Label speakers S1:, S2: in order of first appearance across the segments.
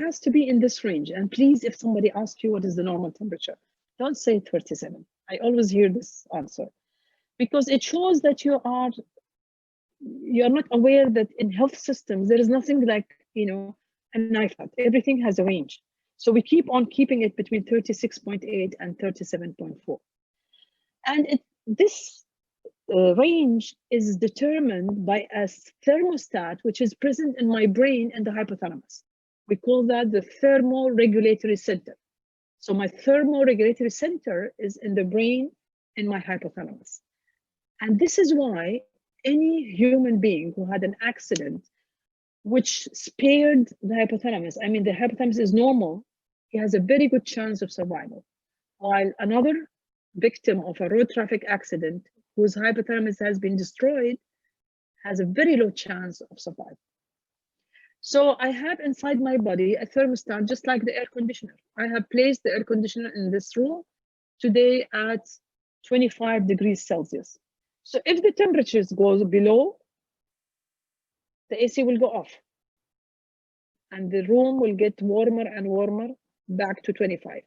S1: has to be in this range. And please, if somebody asks you what is the normal temperature, don't say 37. I always hear this answer because it shows that you are not aware that in health systems, there is nothing like, a knife cut. Everything has a range. So we keep on keeping it between 36.8 and 37.4. And this range is determined by a thermostat, which is present in my brain and the hypothalamus. We call that the thermoregulatory center. So my thermoregulatory center is in the brain in my hypothalamus. And this is why any human being who had an accident which spared the hypothalamus, I mean, the hypothalamus is normal, he has a very good chance of survival. While another victim of a road traffic accident whose hypothalamus has been destroyed has a very low chance of survival. So I have inside my body a thermostat, just like the air conditioner. I have placed the air conditioner in this room today at 25 degrees Celsius. So if the temperatures goes below, the AC will go off and the room will get warmer and warmer back to 25.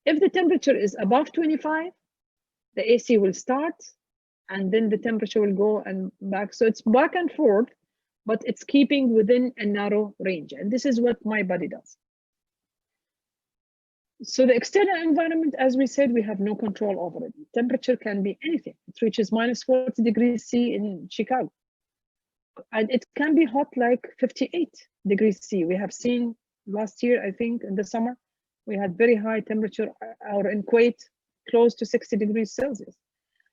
S1: If the temperature is above 25, the AC will start and then the temperature will go and back. So it's back and forth, but it's keeping within a narrow range. And this is what my body does. So the external environment, as we said, we have no control over it. Temperature can be anything. It reaches minus 40 degrees C in Chicago. And it can be hot like 58 degrees C. We have seen last year, I think, in the summer, we had very high temperature, or in Kuwait, close to 60 degrees Celsius.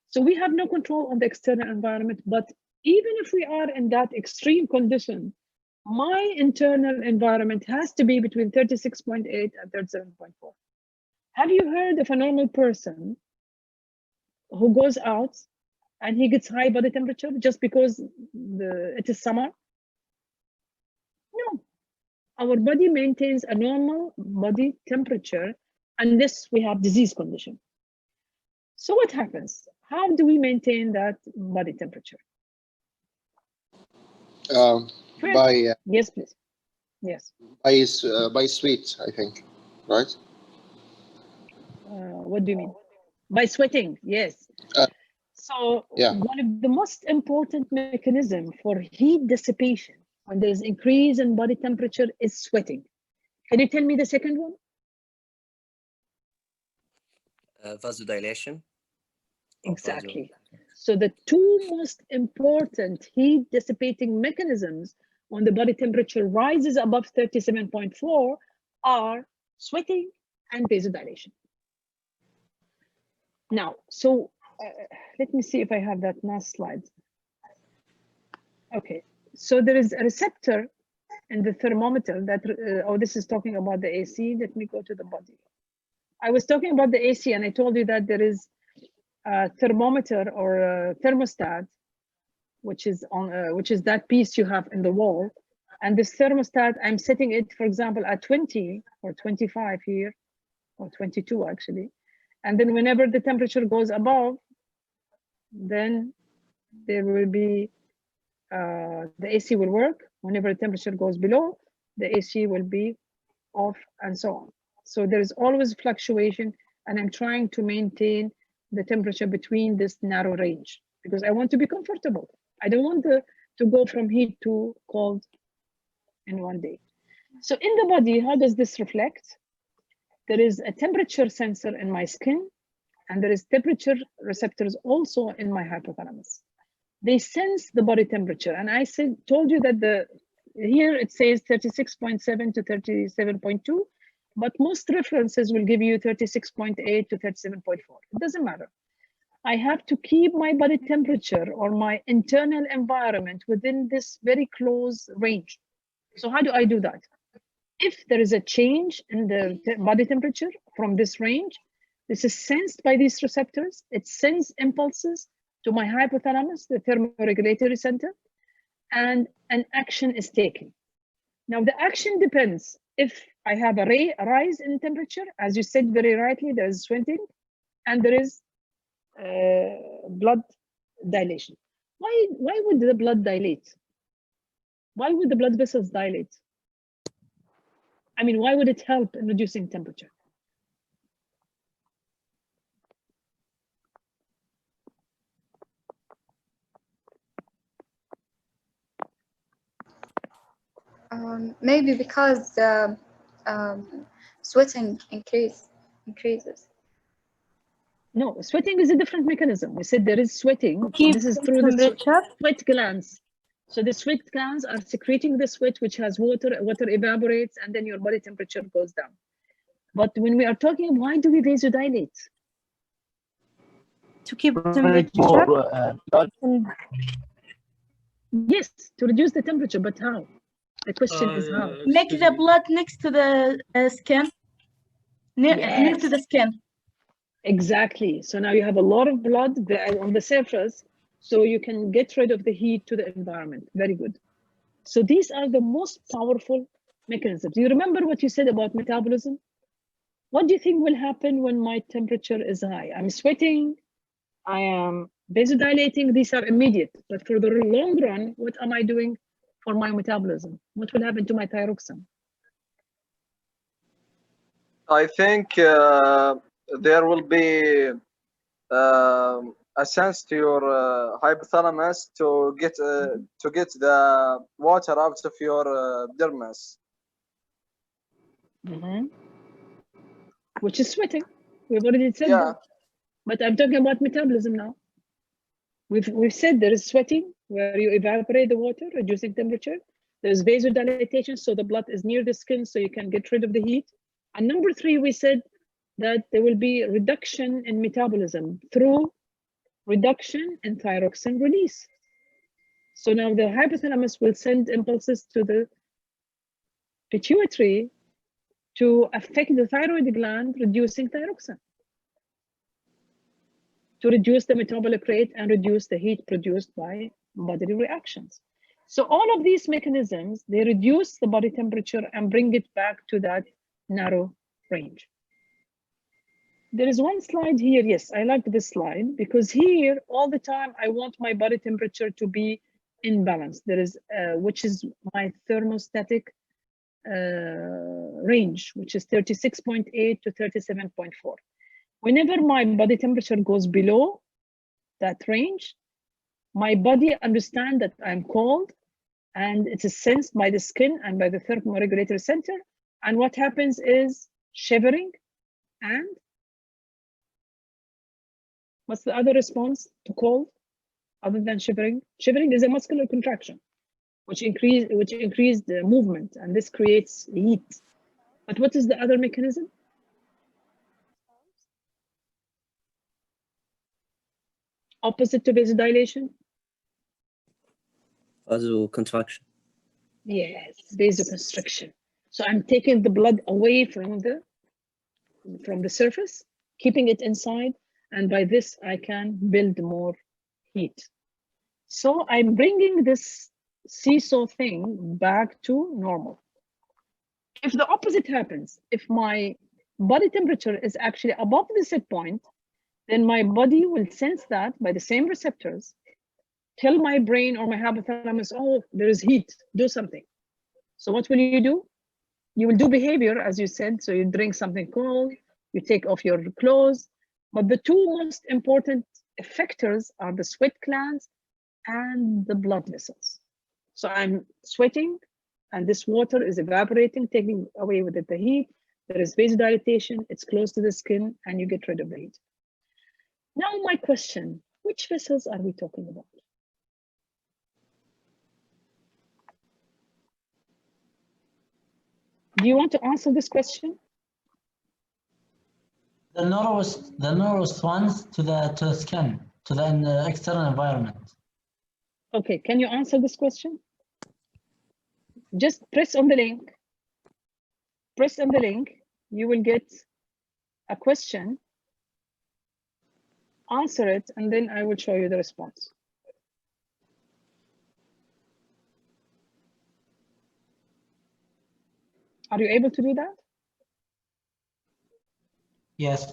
S1: So we have no control on the external environment, but even if we are in that extreme condition, my internal environment has to be between 36.8 and 37.4. Have you heard of a normal person who goes out and he gets high body temperature just because it is summer? No. Our body maintains a normal body temperature unless we have disease condition. So what happens? How do we maintain that body temperature? Yes, please. Yes.
S2: By sweat, I think, right?
S1: What do you mean? By sweating, yes. So
S2: yeah.
S1: One of the most important mechanisms for heat dissipation when there's increase in body temperature is sweating. Can you tell me the second one?
S3: Vasodilation.
S1: Exactly. So the two most important heat dissipating mechanisms when the body temperature rises above 37.4 are sweating and vasodilation. Now, so let me see if I have that last slide. Okay, so there is a receptor in the thermometer that, this is talking about the AC. Let me go to the body. I was talking about the AC and I told you that there is a thermometer or a thermostat, which is that piece you have in the wall. And this thermostat, I'm setting it, for example, at 20 or 25 here, or 22 actually. And then whenever the temperature goes above, then there will be, the AC will work. Whenever the temperature goes below, the AC will be off and so on. So there is always fluctuation and I'm trying to maintain the temperature between this narrow range because I want to be comfortable. I don't want to go from heat to cold in one day. So in the body, how does this reflect? There is a temperature sensor in my skin and there is temperature receptors also in my hypothalamus. They sense the body temperature. And I told you that here it says 36.7 to 37.2, but most references will give you 36.8 to 37.4. It doesn't matter. I have to keep my body temperature or my internal environment within this very close range. So how do I do that? If there is a change in the body temperature from this range, this is sensed by these receptors. It sends impulses to my hypothalamus, the thermoregulatory center, and an action is taken. Now the action depends if I have a rise in temperature, as you said very rightly, there is sweating and there is blood dilation. Why would the blood dilate? Why would the blood vessels dilate? I mean, why would it help in reducing temperature?
S4: Maybe because sweating increases.
S1: No, sweating is a different mechanism. We said there is sweating.
S5: Keep
S1: This is
S5: the
S1: through the
S5: temperature.
S1: sweat glands. So the sweat glands are secreting the sweat, which has water. Water evaporates, and then your body temperature goes down. But when we are talking, why do we vasodilate?
S5: To keep the temperature. And
S1: Yes, to reduce the temperature, but how? The question is how.
S5: make the blood next to the skin. Near
S1: Yes.
S5: to the skin.
S1: Exactly. So now you have a lot of blood on the surface, so you can get rid of the heat to the environment. Very good. So these are the most powerful mechanisms. You remember what you said about metabolism? What do you think will happen when my temperature is high? I'm sweating, I am vasodilating. These are immediate, but for the long run, what am I doing for my metabolism? What will happen to my thyroxine?
S6: I think there will be a sense to your hypothalamus to get the water out of your dermis.
S1: Which is sweating. We've already said
S6: Yeah.
S1: that. But I'm talking about metabolism now. We've said there is sweating where you evaporate the water, reducing temperature. There's vasodilatation, so the blood is near the skin, so you can get rid of the heat. And number 3, we said that there will be reduction in metabolism through reduction in thyroxine release. So now the hypothalamus will send impulses to the pituitary to affect the thyroid gland, reducing thyroxine, to reduce the metabolic rate and reduce the heat produced by bodily reactions. So all of these mechanisms, they reduce the body temperature and bring it back to that narrow range. There is one slide here. Yes, I like this slide because here all the time I want my body temperature to be in balance. There is, which is my thermostatic range, which is 36.8 to 37.4. Whenever my body temperature goes below that range, my body understands that I'm cold, and it is sensed by the skin and by the thermoregulatory center. And what happens is shivering, and what's the other response to cold other than shivering? Shivering is a muscular contraction, which increase the movement, and this creates heat. But what is the other mechanism? Opposite to vasodilation?
S3: Vasoconstriction.
S1: Yes, vasoconstriction. So I'm taking the blood away from the surface, keeping it inside, and by this I can build more heat. So I'm bringing this seesaw thing back to normal. If the opposite happens, if my body temperature is actually above the set point, then my body will sense that by the same receptors, tell my brain or my hypothalamus, oh, there is heat, do something. So what will you do? You will do behavior, as you said. So you drink something cold, you take off your clothes. But the two most important effectors are the sweat glands and the blood vessels. So I'm sweating, and this water is evaporating, taking away with it the heat. There is vasodilatation, it's close to the skin, and you get rid of the heat. Now my question, which vessels are we talking about? Do you want to answer this question?
S7: The narrowest ones to the skin, to the external environment.
S1: Okay, can you answer this question? Just press on the link. Press on the link, you will get a question. Answer it, and then I will show you the response. Are you able to do that?
S7: Yes.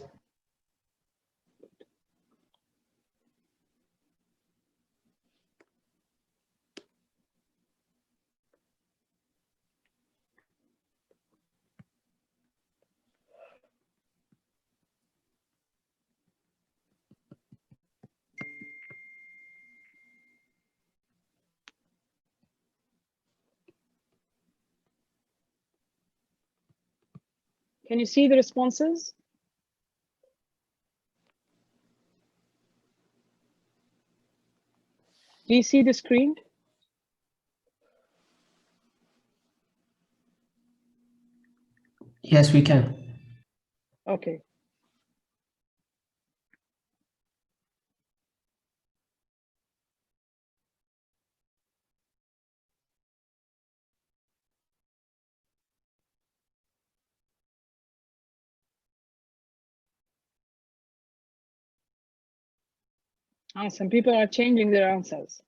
S1: Can you see the responses? Do you see the screen?
S8: Yes, we can.
S1: Okay. Some people are changing their answers.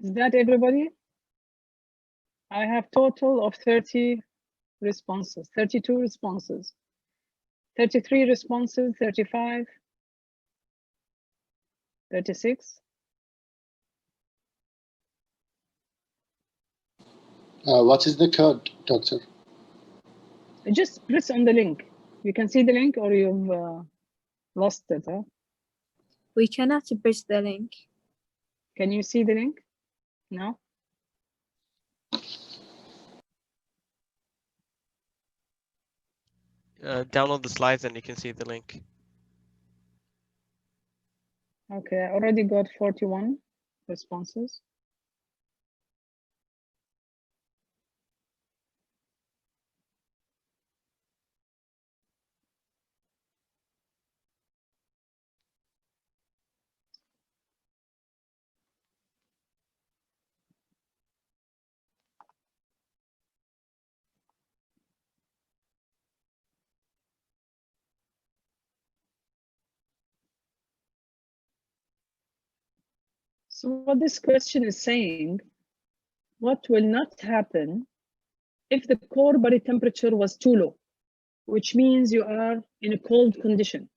S1: Is that everybody? I have total of 30 responses, 32 responses, 33 responses, 35, 36.
S2: What is the code, doctor?
S1: Just press on the link. You can see the link, or you've lost it, huh?
S9: We cannot press the link.
S1: Can you see the link? No?
S10: Download the slides and you can see the link.
S1: Okay, I already got 41 responses. So what this question is saying, what will not happen if the core body temperature was too low, which means you are in a cold condition.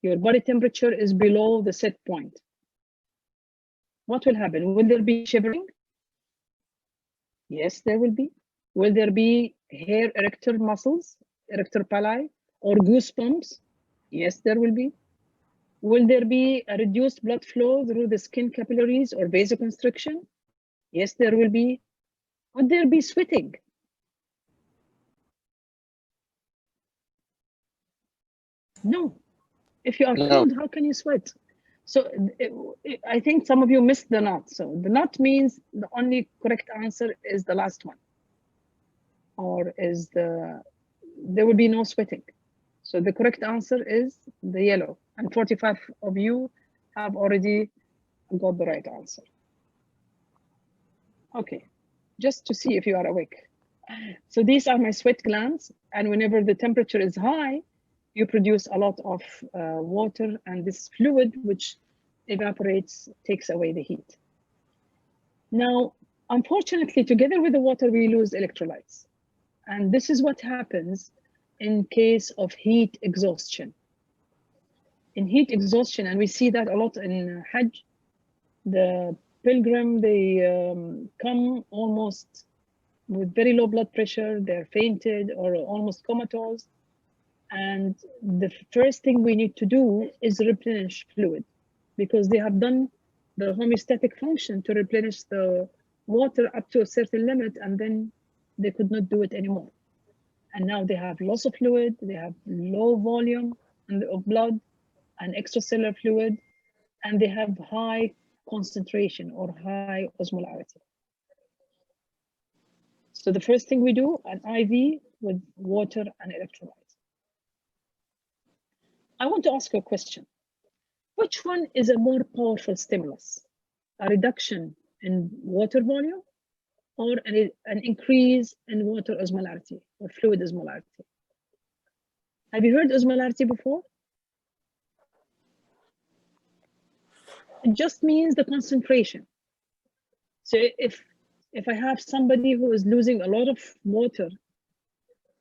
S1: Your body temperature is below the set point. What will happen? Will there be shivering? Yes, there will be. Will there be hair erector muscles, erector pili, or goosebumps? Yes, there will be. Will there be a reduced blood flow through the skin capillaries or vasoconstriction? Yes, there will be. Would there be sweating? No. If you are
S2: No.
S1: cold, how can you sweat? So I think some of you missed the knot. So the knot means the only correct answer is the last one, or is there will be no sweating. So the correct answer is the yellow, and 45 of you have already got the right answer. Okay, just to see if you are awake. So these are my sweat glands, and whenever the temperature is high, you produce a lot of water, and this fluid, which evaporates, takes away the heat. Now, unfortunately, together with the water, we lose electrolytes. And this is what happens in case of heat exhaustion. In heat exhaustion, and we see that a lot in Hajj, the pilgrim, they come almost with very low blood pressure, they're fainted or almost comatose. And the first thing we need to do is replenish fluid, because they have done the homeostatic function to replenish the water up to a certain limit, and then they could not do it anymore. And now they have loss of fluid, they have low volume of blood and extracellular fluid, and they have high concentration or high osmolarity. So the first thing we do, an IV with water and electrolytes. I want to ask you a question. Which one is a more powerful stimulus? A reduction in water volume, or an increase in water osmolarity or fluid osmolarity? Have you heard osmolarity before? It just means the concentration. So if If I have somebody who is losing a lot of water,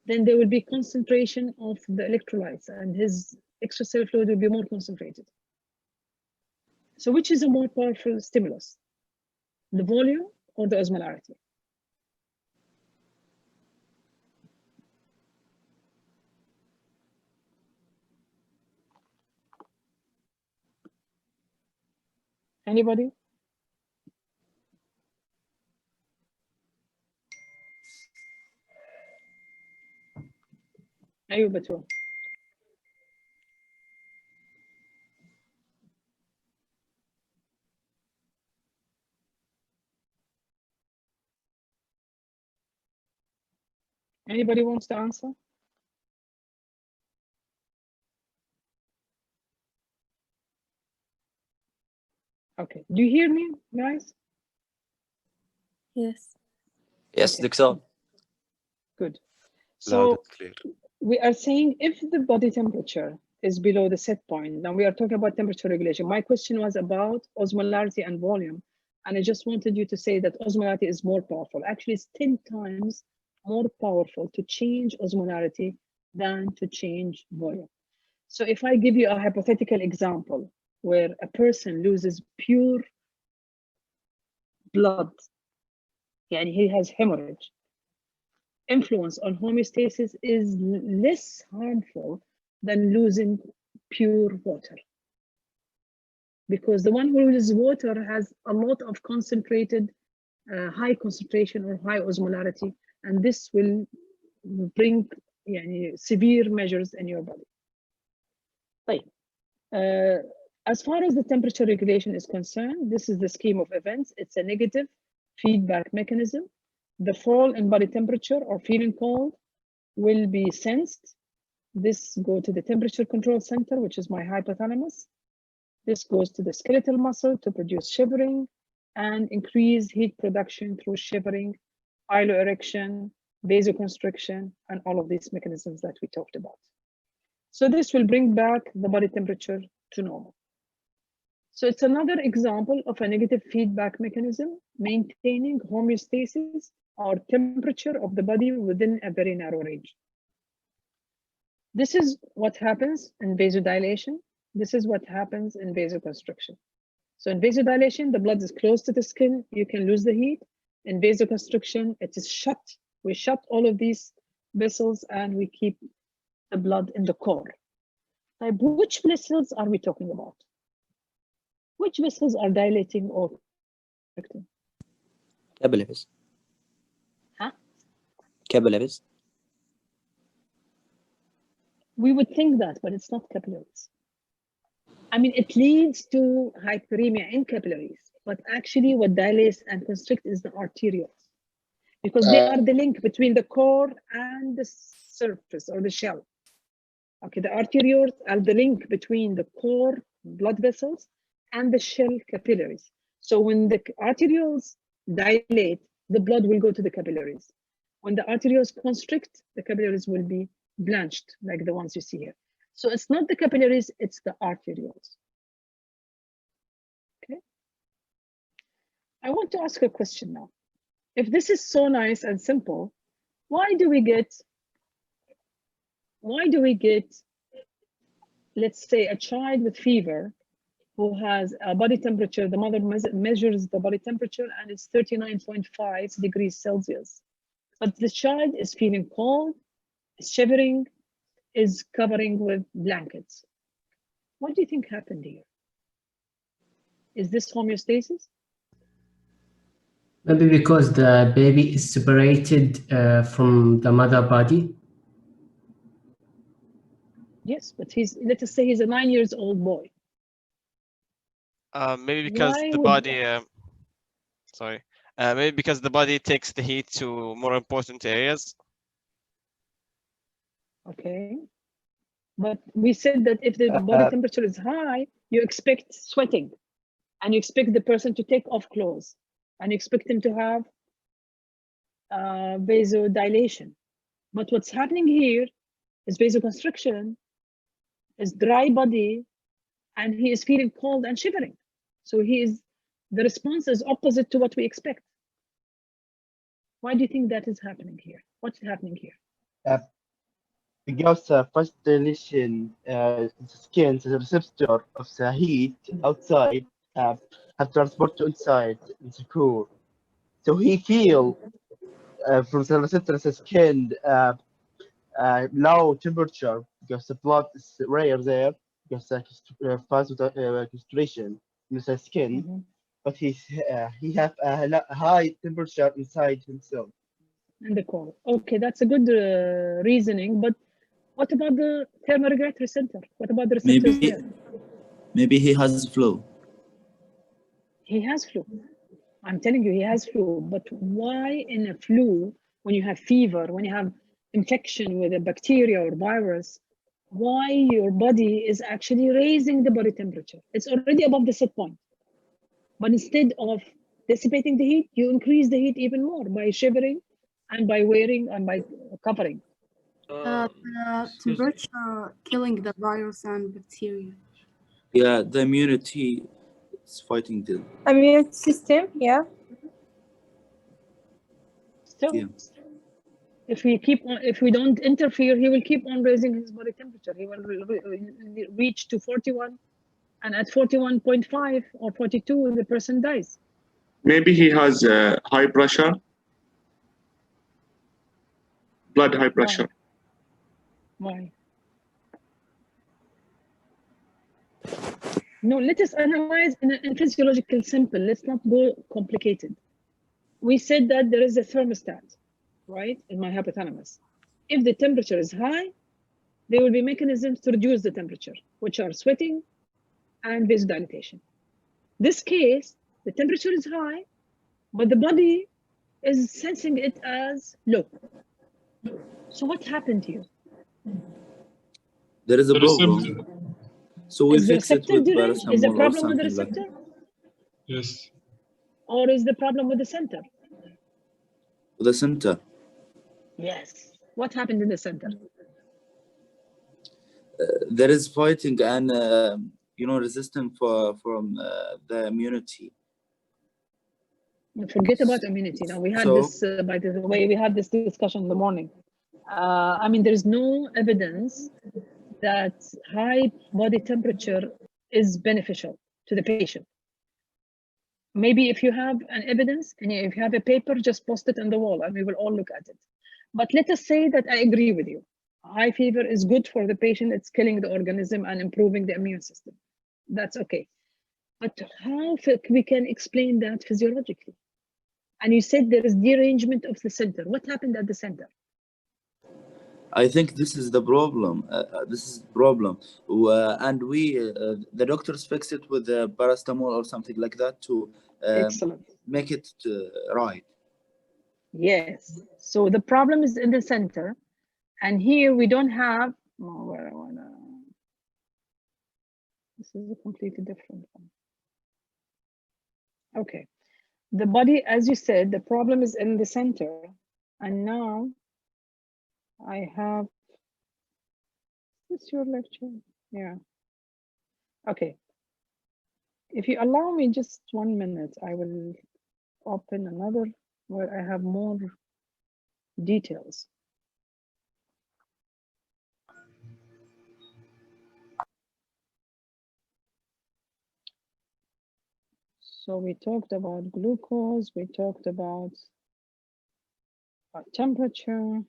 S1: then there will be concentration of the electrolytes and his extracellular fluid will be more concentrated. So which is a more powerful stimulus? The volume or the osmolarity? Anybody? أيوة بتوع. Anybody wants to answer? Okay, do you hear me, guys?
S9: Yes.
S3: Yes,
S1: Okay.
S3: Dr.
S1: Good.
S10: Loud
S1: So
S10: and clear.
S1: we are saying if the body temperature is below the set point, now we are talking about temperature regulation. My question was about osmolarity and volume. And I just wanted you to say that osmolarity is more powerful. Actually, it's 10 times more powerful to change osmolarity than to change volume. So if I give you a hypothetical example where a person loses pure blood, and he has hemorrhage, influence on homeostasis is less harmful than losing pure water. Because the one who loses water has a lot of concentrated, high concentration or high osmolarity, and this will bring severe measures in your body. Right. As far as the temperature regulation is concerned, this is the scheme of events. It's a negative feedback mechanism. The fall in body temperature or feeling cold will be sensed. This goes to the temperature control center, which is my hypothalamus. This goes to the skeletal muscle to produce shivering and increase heat production through shivering, piloerection, vasoconstriction, and all of these mechanisms that we talked about. So this will bring back the body temperature to normal. So it's another example of a negative feedback mechanism, maintaining homeostasis or temperature of the body within a very narrow range. This is what happens in vasodilation. This is what happens in vasoconstriction. So in vasodilation, the blood is close to the skin. You can lose the heat. In vasoconstriction, it is shut. We shut all of these vessels and we keep the blood in the core. Like, which vessels are we talking about? Which vessels are dilating or constricting?
S3: Capillaries.
S1: Huh?
S3: Capillaries.
S1: We would think that, but it's not capillaries. I mean, it leads to hyperemia in capillaries, but actually what dilates and constricts is the arterioles, because they are the link between the core and the surface or the shell. Okay, the arterioles are the link between the core blood vessels and the shell capillaries. So when the arterioles dilate, the blood will go to the capillaries. When the arterioles constrict, the capillaries will be blanched, like the ones you see here. So it's not the capillaries, it's the arterioles. Okay. I want to ask a question now. If this is so nice and simple, why do we get, let's say, a child with fever who has a body temperature, the mother measures the body temperature and it's 39.5 degrees Celsius. But the child is feeling cold, is shivering, is covering with blankets. What do you think happened here? Is this homeostasis?
S8: Maybe because the baby is separated from the mother body.
S1: Yes, but let us say he's a 9-year-old boy.
S10: Maybe because
S1: Why
S10: the
S1: would-
S10: body, sorry, maybe because the body takes the heat to more important areas.
S1: Okay. But we said that if the body temperature is high, you expect sweating and you expect the person to take off clothes and you expect him to have vasodilation. But what's happening here is vasoconstriction, is dry body, and he is feeling cold and shivering. So the response is opposite to what we expect. Why do you think that is happening here? What's happening here?
S11: Because physostilation, the skin, the receptor of the heat outside have transport to inside in the core. So he feel from the receptor of the skin low temperature because the blood is rare there because vasodilation in the skin, but he have a high temperature inside himself.
S1: In the core. Okay, that's a good reasoning. But what about the thermoregulatory center? What about the receptors there?
S3: Maybe he has flu.
S1: He has flu. I'm telling you, he has flu. But why in a flu, when you have fever, when you have infection with a bacteria or virus, why your body is actually raising the body temperature? It's already above the set point. But instead of dissipating the heat, you increase the heat even more by shivering and by wearing and by covering.
S12: Temperature killing the virus and bacteria.
S3: Yeah, the immunity is fighting them.
S9: Immune system, yeah.
S1: So if we don't interfere, he will keep on raising his body temperature. He will reach to 41, and at 41.5 or 42, the person dies.
S13: Maybe he has high pressure, blood high pressure.
S1: Why? No, let us analyze in physiological simple. Let's not go complicated. We said that there is a thermostat, right, in my hypothalamus. If the temperature is high, there will be mechanisms to reduce the temperature, which are sweating and vasodilatation. This case, the temperature is high, but the body is sensing it as low. So what happened here?
S3: There is a problem. So we fix it with paracetamol
S1: is the
S3: or
S1: problem with the
S3: something like
S1: receptor?
S3: that.
S13: Yes.
S1: Or is the problem with the center?
S3: The center.
S1: Yes. What happened in the center?
S3: There is fighting and resistance from the immunity.
S1: Forget about immunity. Now we had this, by the way, we had this discussion in the morning. I mean, there's no evidence that high body temperature is beneficial to the patient. Maybe if you have an evidence and if you have a paper, just post it on the wall and we will all look at it. But let us say that I agree with you. High fever is good for the patient. It's killing the organism and improving the immune system. That's okay. But how we can explain that physiologically? And you said there is derangement of the center. What happened at the center?
S3: I think this is the problem. This is the problem, and the doctors fix it with paracetamol or something like that to make it right.
S1: Yes. So the problem is in the center, and here we don't have. This is a completely different one. Okay. The body, as you said, the problem is in the center, and now I have. What's your lecture? Yeah. Okay. If you allow me just 1 minute, I will open another where I have more details. So we talked about glucose, we talked about temperature,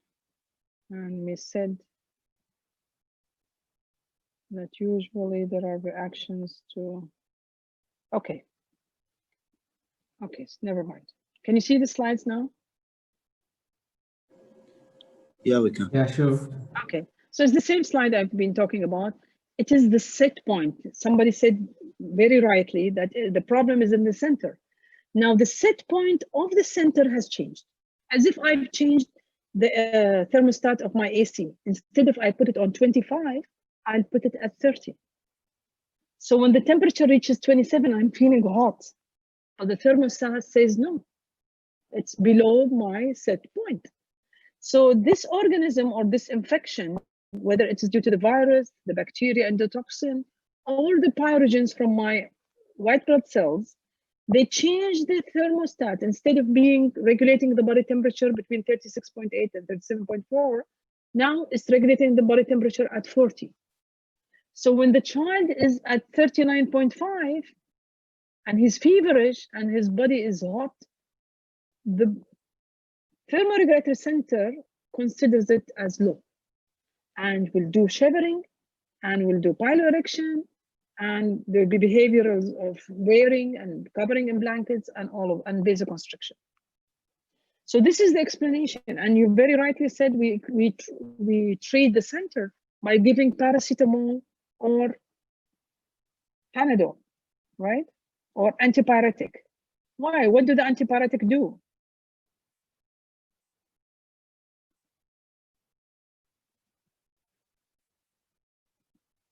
S1: and we said that usually there are reactions to, okay, never mind. Can you see the slides now?
S3: Yeah, we can.
S8: Yeah, sure.
S1: Okay, so it's the same slide I've been talking about. It is the set point. Somebody said very rightly that the problem is in the center. Now the set point of the center has changed. As if I've changed the thermostat of my AC. Instead of I put it on 25, I'll put it at 30. So when the temperature reaches 27, I'm feeling hot. But the thermostat says no, it's below my set point. So this organism or this infection, whether it is due to the virus, the bacteria, and the toxin, all the pyrogens from my white blood cells They changed the thermostat. Instead of being regulating the body temperature between 36.8 and 37.4, now it's regulating the body temperature at 40. So when the child is at 39.5 and he's feverish and his body is hot, the thermoregulatory center considers it as low and will do shivering and will do piloerection, and there'll be behaviors of wearing and covering in blankets and and vasoconstriction. So this is the explanation. And you very rightly said we treat the center by giving paracetamol or Panadol, right? Or antipyretic. Why? What do the antipyretic do?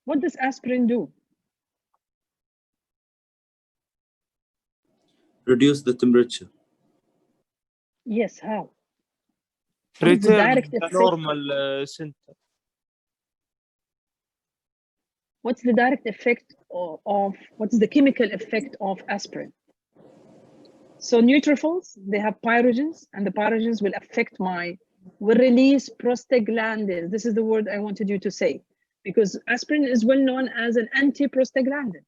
S1: What does aspirin do?
S3: Reduce the temperature.
S1: Yes, how? What's the
S14: Return
S1: direct
S14: the
S1: effect?
S14: normal center.
S1: What's the direct effect of what's the chemical effect of aspirin? So neutrophils, they have pyrogens, and the pyrogens will will release prostaglandins. This is the word I wanted you to say, because aspirin is well known as an anti-prostaglandin.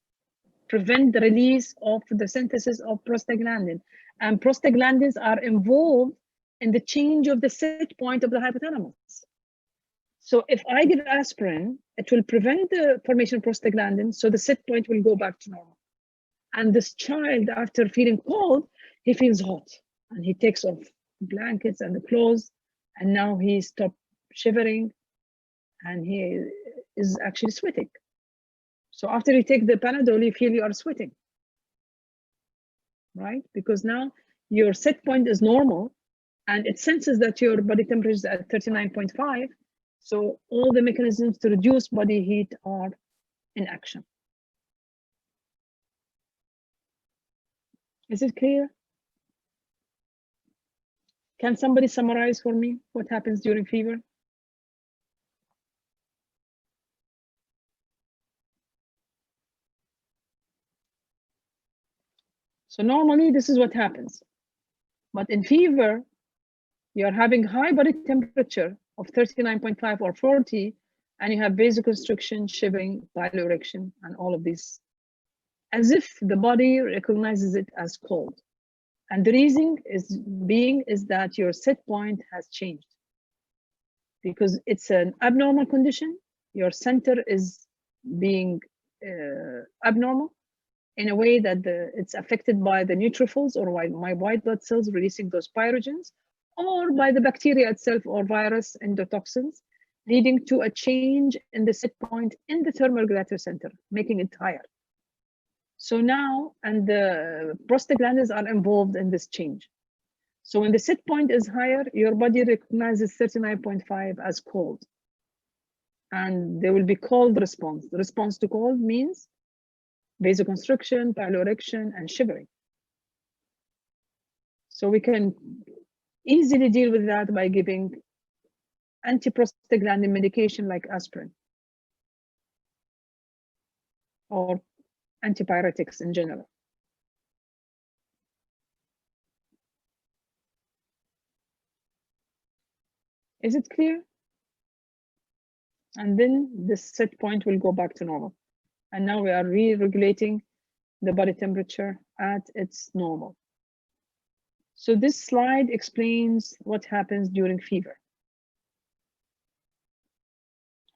S1: Prevent the release of the synthesis of prostaglandin. And prostaglandins are involved in the change of the set point of the hypothalamus. So if I give aspirin, it will prevent the formation of prostaglandin, so the set point will go back to normal. And this child, after feeling cold, he feels hot, and he takes off blankets and the clothes, and now he stopped shivering, and he is actually sweating. So after you take the Panadol, you feel you are sweating, right? Because now your set point is normal, and it senses that your body temperature is at 39.5. So all the mechanisms to reduce body heat are in action. Is it clear? Can somebody summarize for me what happens during fever? So normally this is what happens. But in fever, you're having high body temperature of 39.5 or 40, and you have vasoconstriction, shivering, piloerection, and all of these, as if the body recognizes it as cold. And the reason is that your set point has changed. Because it's an abnormal condition, your center is being abnormal in a way that it's affected by the neutrophils or my white blood cells releasing those pyrogens, or by the bacteria itself or virus endotoxins, leading to a change in the set point in the thermoregulatory center, making it higher. So now, and the prostaglandins are involved in this change. So when the set point is higher, your body recognizes 39.5 as cold. And there will be cold response. The response to cold means vasoconstriction, piloerection, and shivering. So we can easily deal with that by giving antiprostaglandin medication like aspirin or antipyretics in general. Is it clear? And then the set point will go back to normal. And now we are re-regulating the body temperature at its normal. So this slide explains what happens during fever.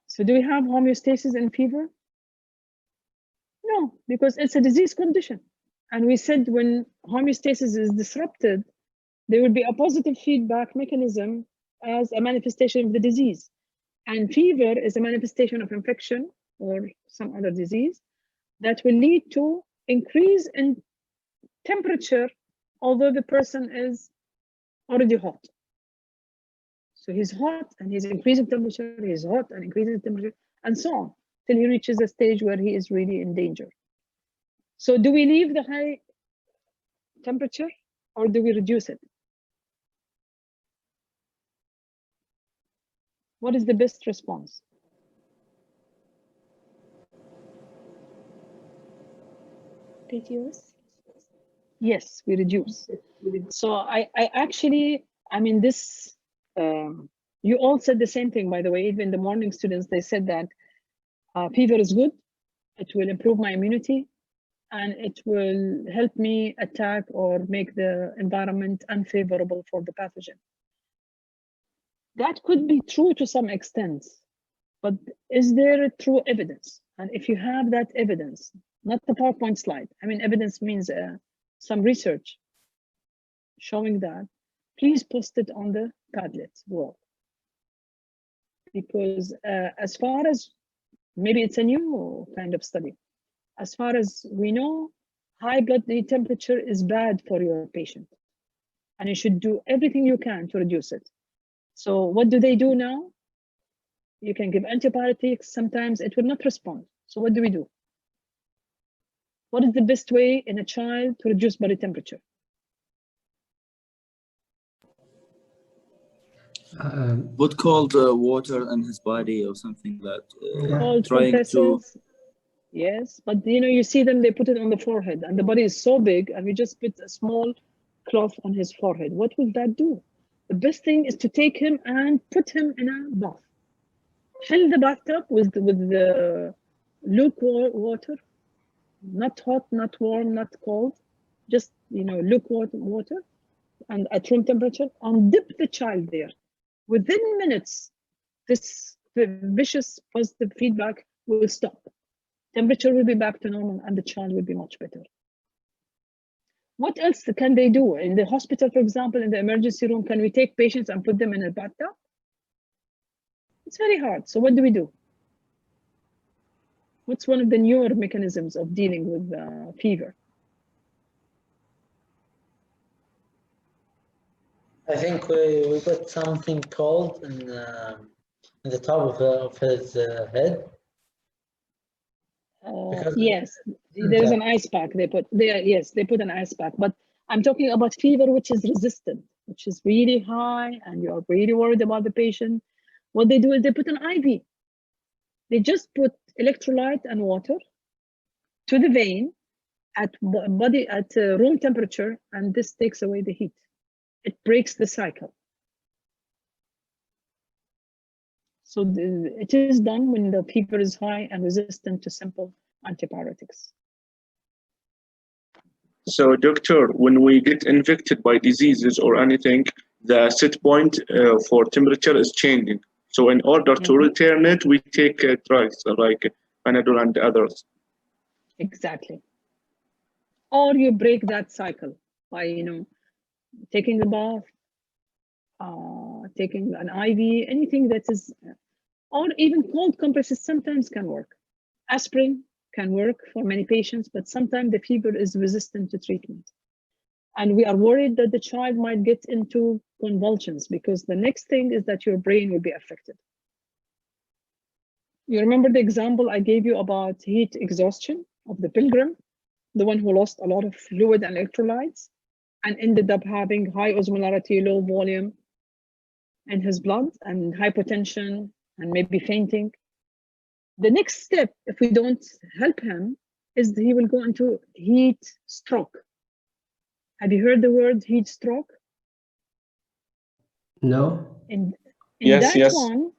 S1: So do we have homeostasis in fever? No, because it's a disease condition. And we said when homeostasis is disrupted, there will be a positive feedback mechanism as a manifestation of the disease. And fever is a manifestation of infection or some other disease that will lead to increase in temperature, although the person is already hot. So he's hot and he's increasing temperature, he's hot and increasing temperature, and so on, till he reaches a stage where he is really in danger. So do we leave the high temperature or do we reduce it? What is the best response?
S9: Reduce.
S1: Yes, we reduce. So I actually, I mean, this, you all said the same thing, by the way. Even the morning students, they said that fever is good. It will improve my immunity, and it will help me attack or make the environment unfavorable for the pathogen. That could be true to some extent, but is there a true evidence? And if you have that evidence, not the PowerPoint slide, I mean, evidence means some research showing that, please post it on the Padlet wall. Because as far as, maybe it's a new kind of study, as far as we know, high blood temperature is bad for your patient, and you should do everything you can to reduce it. So what do they do now? You can give antibiotics, sometimes it will not respond. So what do we do? What is the best way in a child to reduce body temperature?
S3: Put cold water in his body or something like that.
S1: Cold
S3: Trying
S1: compresses.
S3: to.
S1: Yes, but you know, you see them, they put it on the forehead, and the body is so big, and we just put a small cloth on his forehead. What will that do? The best thing is to take him and put him in a bath. Fill the bathtub with the lukewarm water, not hot, not warm, not cold, just, you know, lukewarm water, and at room temperature, and dip the child there. Within minutes, this vicious positive feedback will stop. Temperature will be back to normal, and the child will be much better. What else can they do? In the hospital, for example, in the emergency room, can we take patients and put them in a bathtub? It's very hard. So what do we do? What's one of the newer mechanisms of dealing with fever?
S7: I think we put something cold in the top of his head.
S1: Yes, there is an ice pack they put there. Yes, they put an ice pack, but I'm talking about fever which is resistant, which is really high, and you're really worried about the patient. What they do is they put an IV. They just put electrolyte and water to the vein at room temperature, and this takes away the heat. It breaks the cycle. So it is done when the fever is high and resistant to simple antibiotics.
S13: So, doctor, when we get infected by diseases or anything, the set point for temperature is changing. So, in order to return it, we take drugs like Panadol and others.
S1: Exactly. Or you break that cycle by, you know, taking a bath, taking an IV, anything that is, or even cold compresses sometimes can work. Aspirin can work for many patients, but sometimes the fever is resistant to treatment. And we are worried that the child might get into convulsions, because the next thing is that your brain will be affected. You remember the example I gave you about heat exhaustion of the pilgrim, the one who lost a lot of fluid and electrolytes and ended up having high osmolarity, low volume in his blood, and hypotension and maybe fainting. The next step, if we don't help him, is he will go into heat stroke. Have you heard the word heat stroke?
S8: No.
S1: In
S13: yes,
S1: that
S13: yes.
S1: one,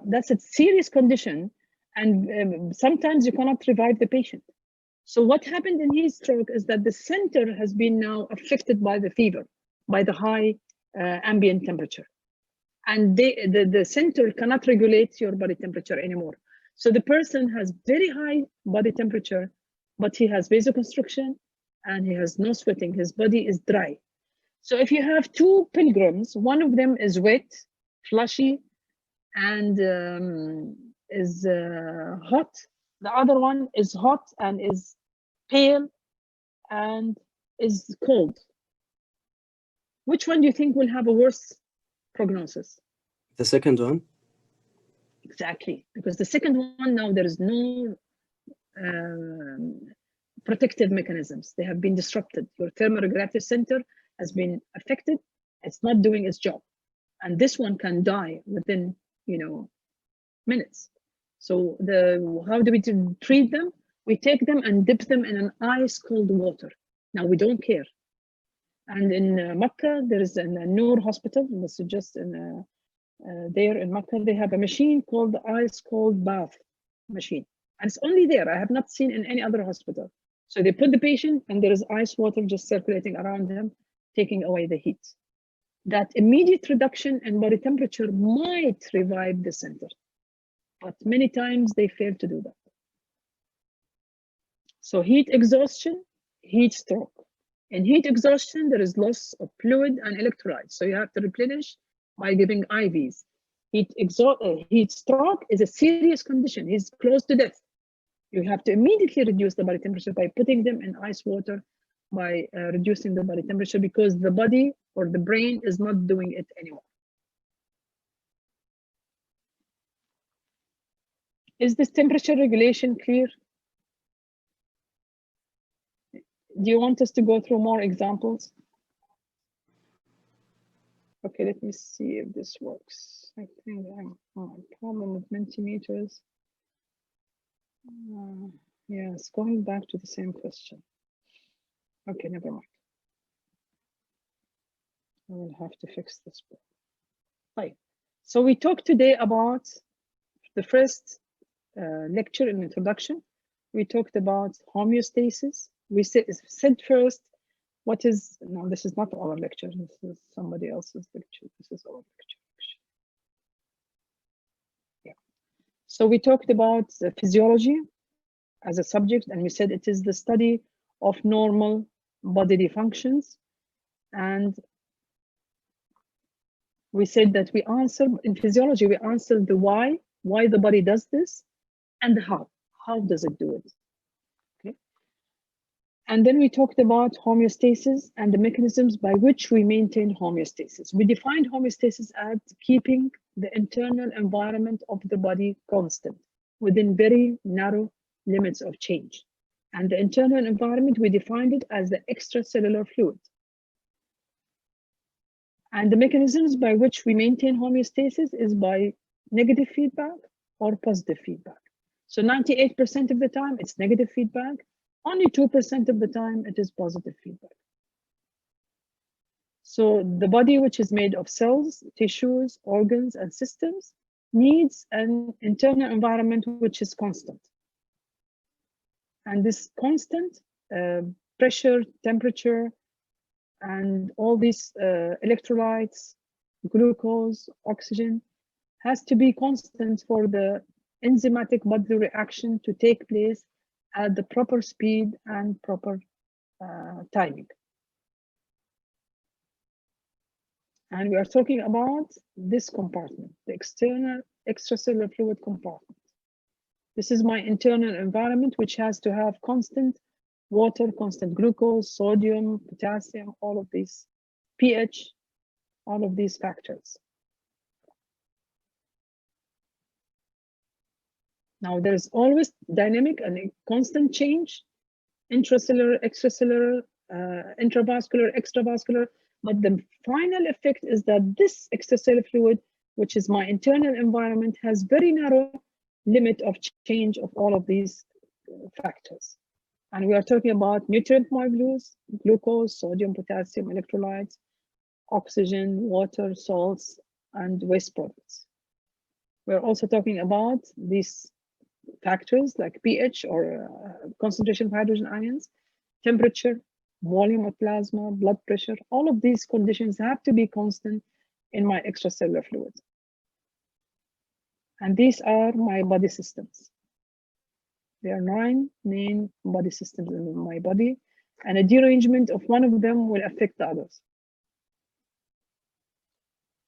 S1: that's a serious condition, and sometimes you cannot revive the patient. So what happened in heat stroke is that the center has been now affected by the fever, by the high ambient temperature. And the center cannot regulate your body temperature anymore. So the person has very high body temperature, but he has vasoconstriction and he has no sweating. His body is dry. So if you have two pilgrims, one of them is wet, flushy, and is hot. The other one is hot and is pale and is cold. Which one do you think will have a worse prognosis?
S14: The second one.
S1: Exactly, because the second one, now there is no protective mechanisms. They have been disrupted. Your thermoregulatory center has been affected. It's not doing its job. And this one can die within, you know, minutes. So how do we treat them? We take them and dip them in an ice cold water. Now we don't care. And in Mecca, there is a Noor hospital. This is just there in Mecca. They have a machine called the ice cold bath machine, and it's only there. I have not seen in any other hospital. So they put the patient, and there is ice water just circulating around him, taking away the heat. That immediate reduction in body temperature might revive the center, but many times they fail to do that. So heat exhaustion, heat stroke. In heat exhaustion, there is loss of fluid and electrolytes. So you have to replenish by giving IVs. Heat stroke is a serious condition. He's close to death. You have to immediately reduce the body temperature by putting them in ice water, by reducing the body temperature, because the body or the brain is not doing it anymore. Is this temperature regulation clear? Do you want us to go through more examples? Okay, let me see if this works. I think I'm problem with Mentimeters. Yes, going back to the same question. Okay, never mind. I will have to fix this. Right. So we talked today about the first lecture in introduction. We talked about homeostasis. We said first, what is, no, this is not our lecture. This is somebody else's lecture. This is our lecture. Yeah. So we talked about the physiology as a subject, and we said it is the study of normal bodily functions. And we said that we answer, in physiology, we answer the why the body does this, and the how does it do it? Okay. And then we talked about homeostasis and the mechanisms by which we maintain homeostasis. We defined homeostasis as keeping the internal environment of the body constant within very narrow limits of change. And the internal environment, we defined it as the extracellular fluid. And the mechanisms by which we maintain homeostasis is by negative feedback or positive feedback. So 98% of the time it's negative feedback, only 2% of the time it is positive feedback. So the body, which is made of cells, tissues, organs, and systems, needs an internal environment which is constant. And this constant pressure, temperature, and all these electrolytes, glucose, oxygen, has to be constant for the enzymatic bodily reaction to take place at the proper speed and proper timing. And we are talking about this compartment, the external extracellular fluid compartment. This is my internal environment, which has to have constant water, constant glucose, sodium, potassium, all of these, pH, all of these factors. Now there's always dynamic and a constant change, intracellular, extracellular, intravascular, extravascular, but the final effect is that this extracellular fluid, which is my internal environment, has very narrow limit of change of all of these factors. And we are talking about nutrient molecules, glucose, sodium, potassium, electrolytes, oxygen, water, salts, and waste products. We're also talking about these factors like pH or concentration of hydrogen ions, temperature, volume of plasma, blood pressure. All of these conditions have to be constant in my extracellular fluid. And these are my body systems. There are 9 main body systems in my body, and a derangement of one of them will affect the others.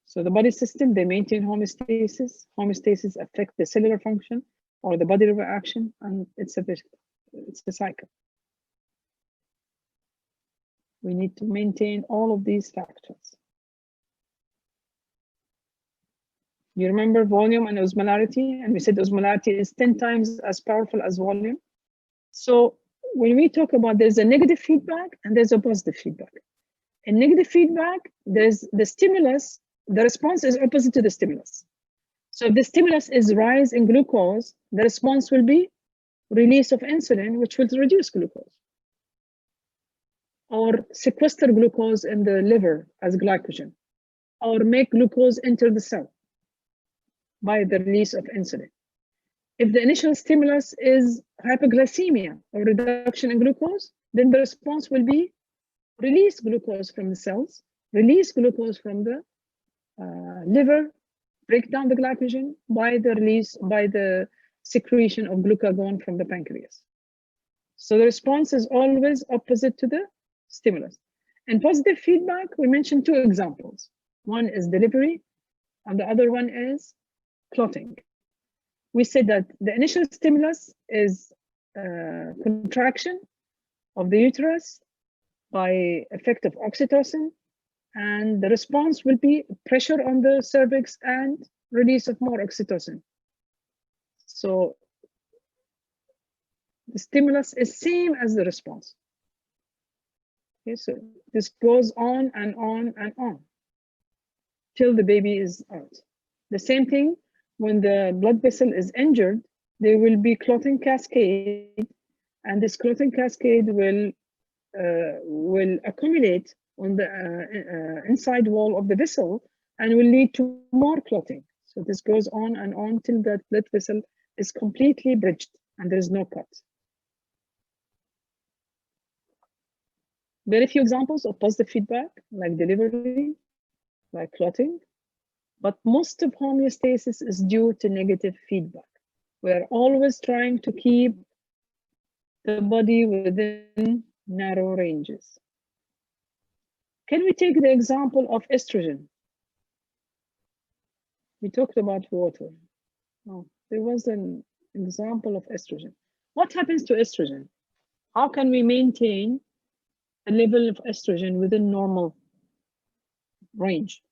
S1: So the body system, they maintain homeostasis. Homeostasis affects the cellular function or the body reaction, and it's a cycle. We need to maintain all of these factors. You remember volume and osmolarity, and we said osmolarity is 10 times as powerful as volume. So when we talk about, there's a negative feedback and there's a positive feedback. In negative feedback, there's the stimulus, the response is opposite to the stimulus. So if the stimulus is rise in glucose, the response will be release of insulin, which will reduce glucose. or sequester glucose in the liver as glycogen, or make glucose enter the cell by the release of insulin. If the initial stimulus is hypoglycemia or reduction in glucose, then the response will be release glucose from the cells, release glucose from the liver, break down the glycogen by the secretion of glucagon from the pancreas. So the response is always opposite to the stimulus. And positive feedback, we mentioned two examples. One is delivery, and the other one is clotting. We said that the initial stimulus is contraction of the uterus by effect of oxytocin, and the response will be pressure on the cervix and release of more oxytocin. So the stimulus is same as the response. Okay, so this goes on and on and on till the baby is out. The same thing when the blood vessel is injured, there will be clotting cascade, and this clotting cascade will accumulate on the inside wall of the vessel and will lead to more clotting. So this goes on and on till that blood vessel is completely bridged and there is no cut. Very few examples of positive feedback, like delivery, like clotting, but most of homeostasis is due to negative feedback. We're always trying to keep the body within narrow ranges. Can we take the example of estrogen? We talked about water. Oh, there was an example of estrogen. What happens to estrogen? How can we maintain a level of estrogen within normal range?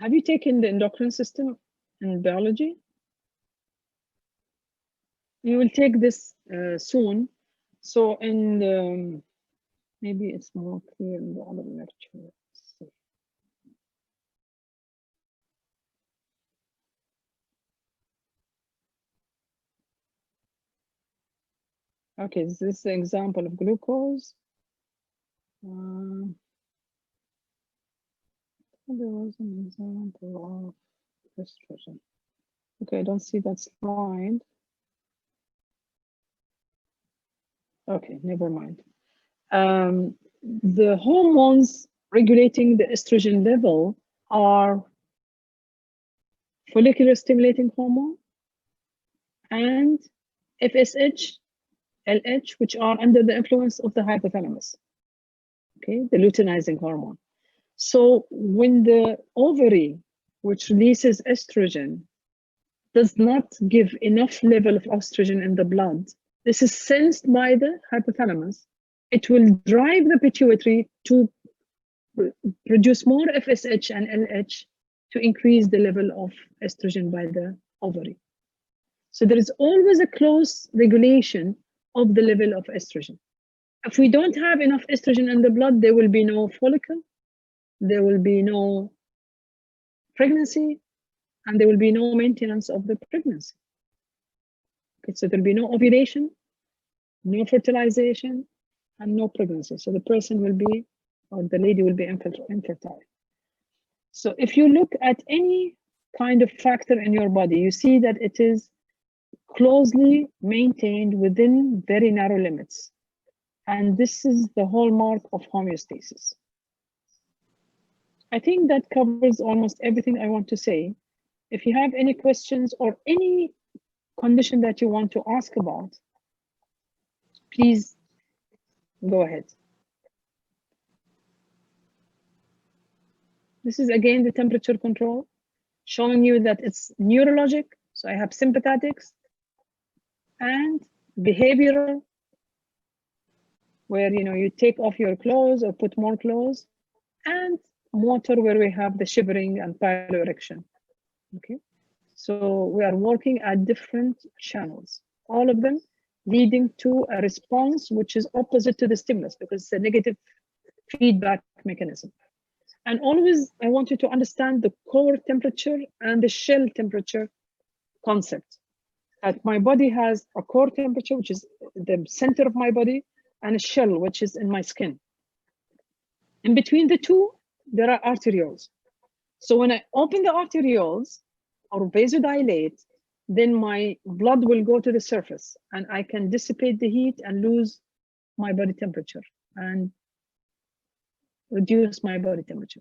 S1: Have you taken the endocrine system in biology? You will take this soon. So in the, maybe it's more clear in the other lecture. Okay, this is the example of glucose. There was an example of estrogen. Okay, I don't see that slide. Okay, never mind. The hormones regulating the estrogen level are follicular stimulating hormone and FSH, LH, which are under the influence of the hypothalamus, okay, the luteinizing hormone. So when the ovary, which releases estrogen, does not give enough level of estrogen in the blood, this is sensed by the hypothalamus. It will drive the pituitary to produce more FSH and LH to increase the level of estrogen by the ovary. So there is always a close regulation of the level of estrogen. If we don't have enough estrogen in the blood, there will be no follicle, there will be no pregnancy, and there will be no maintenance of the pregnancy. Okay, so there'll be no ovulation, no fertilization, and no pregnancy. So the person will be, or the lady will be infertile. So if you look at any kind of factor in your body, you see that it is closely maintained within very narrow limits. And this is the hallmark of homeostasis. I think that covers almost everything I want to say. If you have any questions or any condition that you want to ask about, please go ahead. This is again the temperature control, showing you that it's neurologic. So I have sympathetics and behavioral, where you take off your clothes or put more clothes, and motor, where we have the shivering and piloerection. Okay, so we are working at different channels, all of them leading to a response which is opposite to the stimulus, because it's a negative feedback mechanism. And always I want you to understand the core temperature and the shell temperature concept. That my body has a core temperature, which is the center of my body, and a shell, which is in my skin. In between the two, there are arterioles. So when I open the arterioles or vasodilate, then my blood will go to the surface and I can dissipate the heat and lose my body temperature and reduce my body temperature.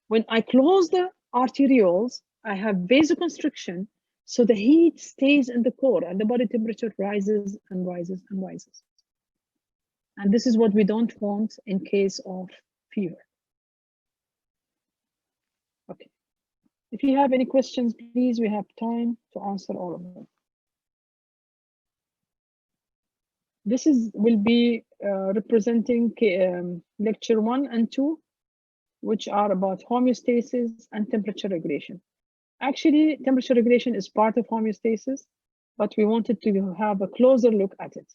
S1: When I close the arterioles, I have vasoconstriction, so the heat stays in the core and the body temperature rises and rises and rises. And this is what we don't want in case of fever. Okay. If you have any questions, please, we have time to answer all of them. This will be representing lecture 1 and 2, which are about homeostasis and temperature regulation. Actually, temperature regulation is part of homeostasis, but we wanted to have a closer look at it.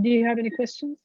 S1: Do you have any questions?